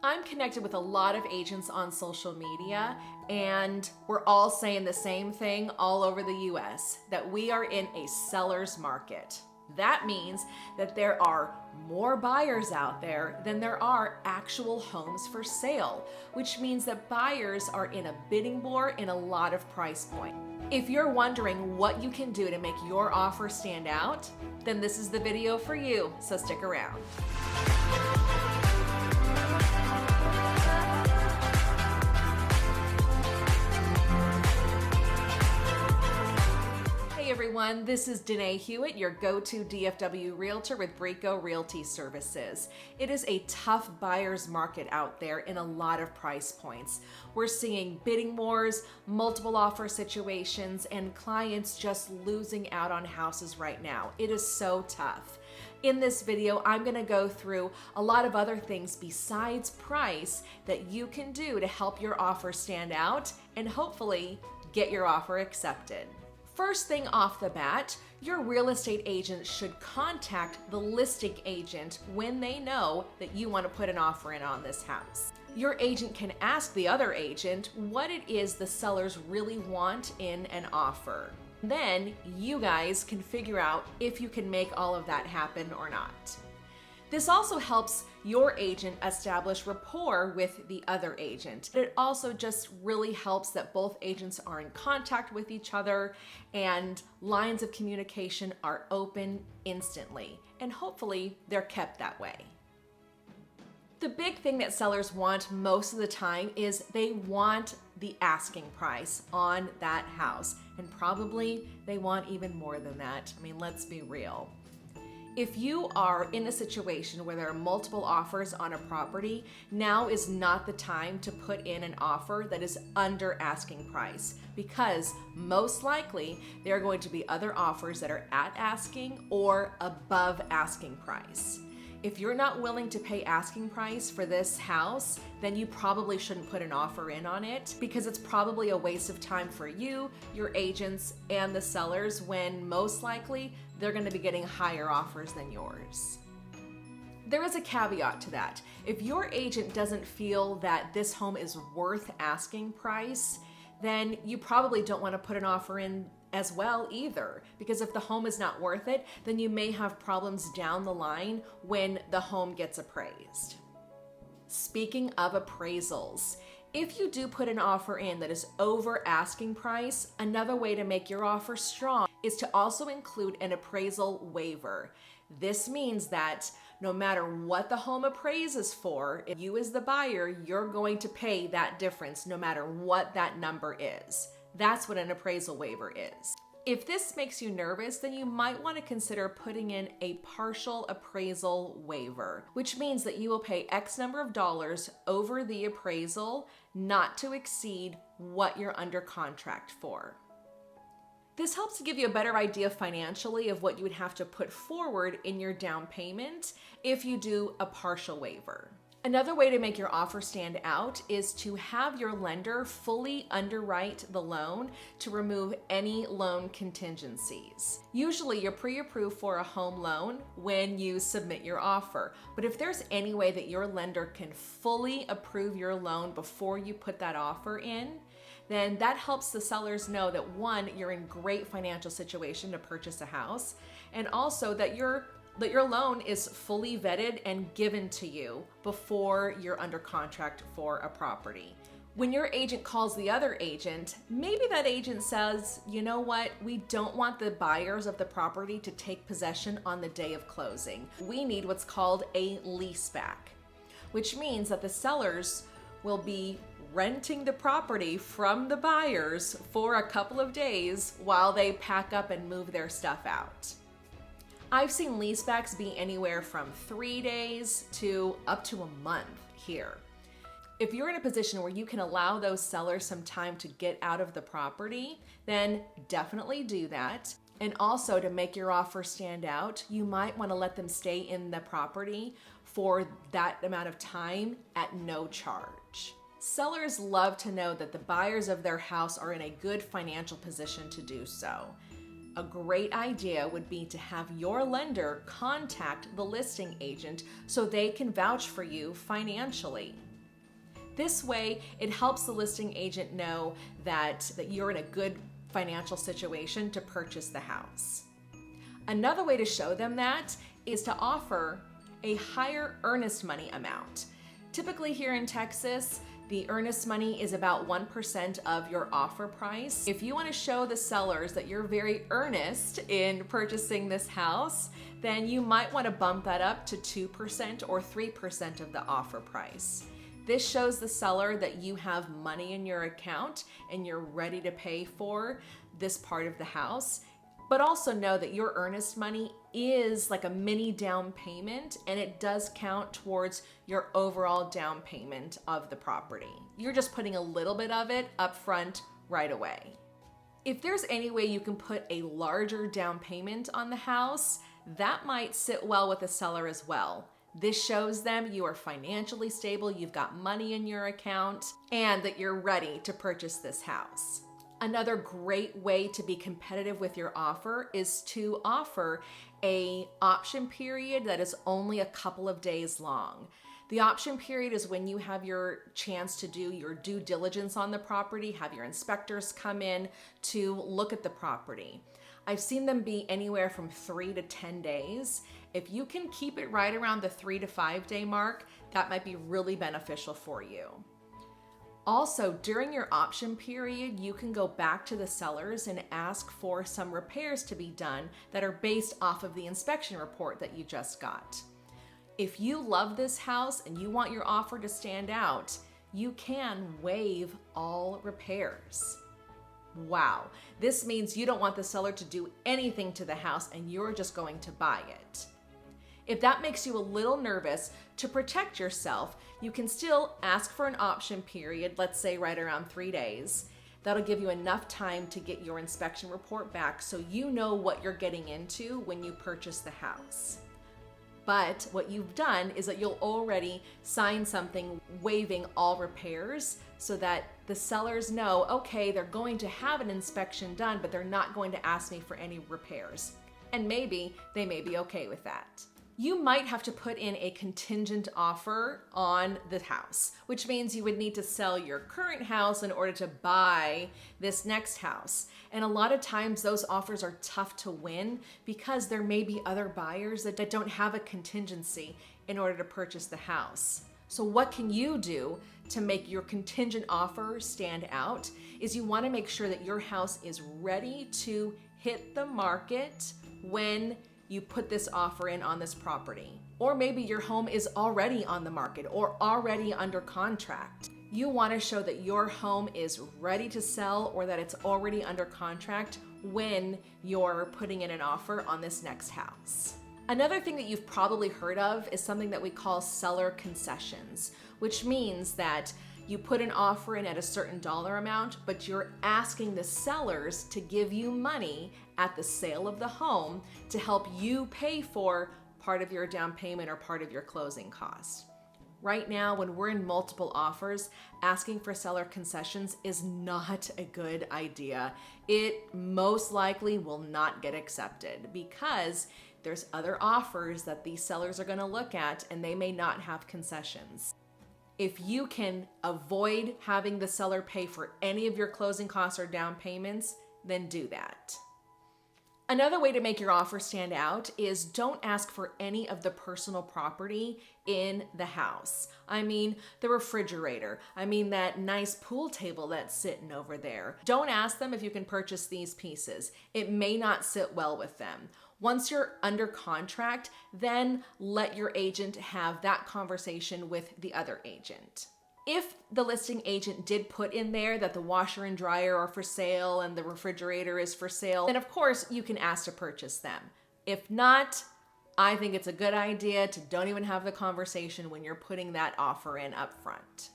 I'm connected with a lot of agents on social media, and we're all saying the same thing all over the US, that we are in a seller's market. That means that there are more buyers out there than there are actual homes for sale, which means that buyers are in a bidding war in a lot of price points. If you're wondering what you can do to make your offer stand out, then this is the video for you, so stick around. Hey everyone, this is Danae Hewitt, your go-to DFW realtor with Brico Realty Services. It is a tough buyer's market out there in a lot of price points. We're seeing bidding wars, multiple offer situations, and clients just losing out on houses right now. It is so tough. In this video, I'm going to go through a lot of other things besides price that you can do to help your offer stand out and hopefully get your offer accepted. First thing off the bat, your real estate agent should contact the listing agent when they know that you want to put an offer in on this house. Your agent can ask the other agent what it is the sellers really want in an offer. Then you guys can figure out if you can make all of that happen or not. This also helps your agent establish rapport with the other agent. It also just really helps that both agents are in contact with each other and lines of communication are open instantly, and hopefully they're kept that way. The big thing that sellers want most of the time is they want the asking price on that house, and probably they want even more than that. I mean, let's be real. If you are in a situation where there are multiple offers on a property, now is not the time to put in an offer that is under asking price, because most likely there are going to be other offers that are at asking or above asking price. If you're not willing to pay asking price for this house, then you probably shouldn't put an offer in on it, because it's probably a waste of time for you, your agents, and the sellers, when most likely they're going to be getting higher offers than yours. There is a caveat to that. If your agent doesn't feel that this home is worth asking price, then you probably don't want to put an offer in as well either, because if the home is not worth it, then you may have problems down the line when the home gets appraised. Speaking of appraisals, if you do put an offer in that is over asking price, another way to make your offer strong is to also include an appraisal waiver. This means that no matter what the home appraises for, if you as the buyer, you're going to pay that difference no matter what that number is. That's what an appraisal waiver is. If this makes you nervous, then you might want to consider putting in a partial appraisal waiver, which means that you will pay X number of dollars over the appraisal, not to exceed what you're under contract for. This helps to give you a better idea financially of what you would have to put forward in your down payment if you do a partial waiver. Another way to make your offer stand out is to have your lender fully underwrite the loan to remove any loan contingencies. Usually you're pre-approved for a home loan when you submit your offer, but if there's any way that your lender can fully approve your loan before you put that offer in, then that helps the sellers know that, one, you're in great financial situation to purchase a house, and also that your loan is fully vetted and given to you before you're under contract for a property. When your agent calls the other agent, maybe that agent says, you know what, we don't want the buyers of the property to take possession on the day of closing. We need what's called a leaseback, which means that the sellers will be renting the property from the buyers for a couple of days while they pack up and move their stuff out. I've seen leasebacks be anywhere from 3 days to up to a month here. If you're in a position where you can allow those sellers some time to get out of the property, then definitely do that. And also, to make your offer stand out, you might want to let them stay in the property for that amount of time at no charge. Sellers love to know that the buyers of their house are in a good financial position to do so. A great idea would be to have your lender contact the listing agent so they can vouch for you financially. This way, it helps the listing agent know that you're in a good financial situation to purchase the house. Another way to show them that is to offer a higher earnest money amount. Typically here in Texas, the earnest money is about 1% of your offer price. If you want to show the sellers that you're very earnest in purchasing this house, then you might want to bump that up to 2% or 3% of the offer price. This shows the seller that you have money in your account and you're ready to pay for this part of the house. But also know that your earnest money is like a mini down payment, and it does count towards your overall down payment of the property. You're just putting a little bit of it up front right away. If there's any way you can put a larger down payment on the house, that might sit well with the seller as well. This shows them you are financially stable, you've got money in your account, and that you're ready to purchase this house. Another great way to be competitive with your offer is to offer an option period that is only a couple of days long. The option period is when you have your chance to do your due diligence on the property, have your inspectors come in to look at the property. I've seen them be anywhere from 3 to 10 days. If you can keep it right around the 3 to 5 day mark, that might be really beneficial for you. Also, during your option period, you can go back to the sellers and ask for some repairs to be done that are based off of the inspection report that you just got. If you love this house and you want your offer to stand out, you can waive all repairs. Wow, this means you don't want the seller to do anything to the house and you're just going to buy it. If that makes you a little nervous, to protect yourself, you can still ask for an option period, let's say right around 3 days. That'll give you enough time to get your inspection report back so you know what you're getting into when you purchase the house. But what you've done is that you'll already sign something waiving all repairs so that the sellers know, okay, they're going to have an inspection done, but they're not going to ask me for any repairs. And maybe they may be okay with that. You might have to put in a contingent offer on the house, which means you would need to sell your current house in order to buy this next house. And a lot of times those offers are tough to win because there may be other buyers that don't have a contingency in order to purchase the house. So what can you do to make your contingent offer stand out is you want to make sure that your house is ready to hit the market when you put this offer in on this property. Or maybe your home is already on the market or already under contract. You want to show that your home is ready to sell or that it's already under contract when you're putting in an offer on this next house. Another thing that you've probably heard of is something that we call seller concessions, which means that you put an offer in at a certain dollar amount, but you're asking the sellers to give you money at the sale of the home to help you pay for part of your down payment or part of your closing cost. Right now, when we're in multiple offers, asking for seller concessions is not a good idea. It most likely will not get accepted because there's other offers that these sellers are going to look at and they may not have concessions. If you can avoid having the seller pay for any of your closing costs or down payments, then do that. Another way to make your offer stand out is don't ask for any of the personal property in the house. I mean, the refrigerator. I mean, that nice pool table that's sitting over there. Don't ask them if you can purchase these pieces. It may not sit well with them. Once you're under contract, then let your agent have that conversation with the other agent. If the listing agent did put in there that the washer and dryer are for sale and the refrigerator is for sale, then of course you can ask to purchase them. If not, I think it's a good idea to don't even have the conversation when you're putting that offer in up front.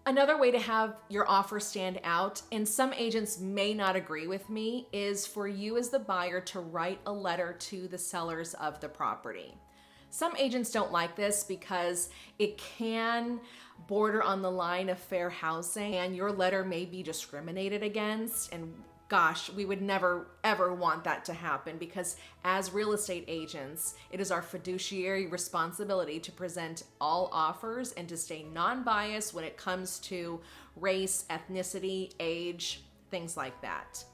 Another way to have your offer stand out, and some agents may not agree with me, is for you as the buyer to write a letter to the sellers of the property. Some agents don't like this because it can border on the line of fair housing and your letter may be discriminated against, and gosh, we would never ever want that to happen, because as real estate agents, it is our fiduciary responsibility to present all offers and to stay non-biased when it comes to race, ethnicity, age, things like that.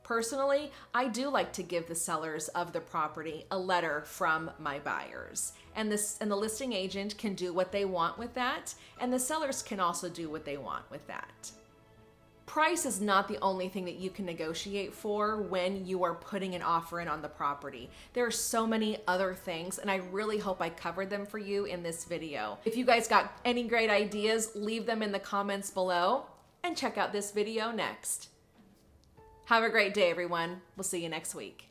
Personally, I do like to give the sellers of the property a letter from my buyers. And the listing agent can do what they want with that, and the sellers can also do what they want with that. Price is not the only thing that you can negotiate for when you are putting an offer in on the property. There are so many other things, and I really hope I covered them for you in this video. If you guys got any great ideas, leave them in the comments below, and check out this video next. Have a great day, everyone. We'll see you next week.